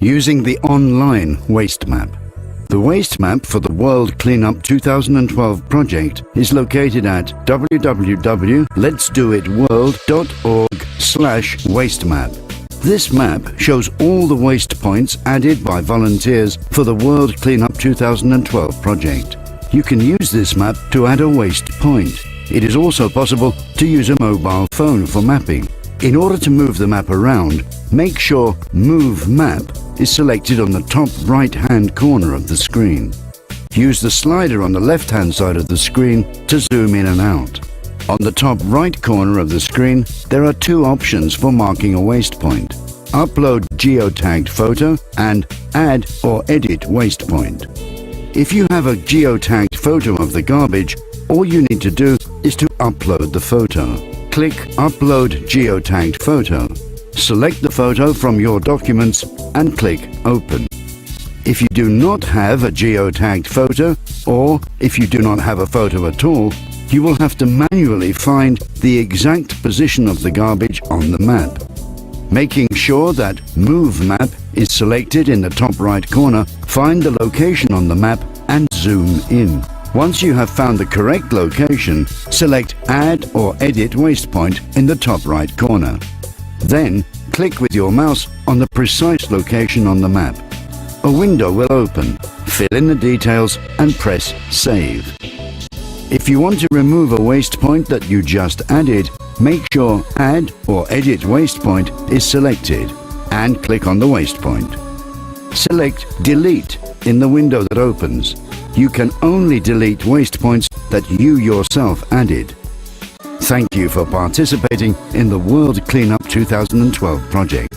using the online waste map. The waste map for the World Cleanup 2012 project is located at www.letsdoitworld.org/wastemap. This map shows all the waste points added by volunteers for the World Cleanup 2012 project. You can use this map to add a waste point. It is also possible to use a mobile phone for mapping. In order to move the map around, make sure Move Map is selected on the top right-hand corner of the screen. Use the slider on the left-hand side of the screen to zoom in and out. On the top right corner of the screen, there are two options for marking a waste point: Upload geotagged photo and Add or Edit waste point. If you have a geotagged photo of the garbage, all you need to do is to upload the photo. Click Upload Geotagged Photo. Select the photo from your documents and click Open. If you do not have a geotagged photo, or if you do not have a photo at all, you will have to manually find the exact position of the garbage on the map. Making sure that Move Map is selected in the top right corner, find the location on the map and zoom in. Once you have found the correct location, select Add or Edit Waste Point in the top right corner. Then, click with your mouse on the precise location on the map. A window will open. Fill in the details and press Save. If you want to remove a waste point that you just added, make sure Add or Edit Waste Point is selected and click on the waste point. Select Delete in the window that opens. You can only delete waste points that you yourself added. Thank you for participating in the World Cleanup 2012 project.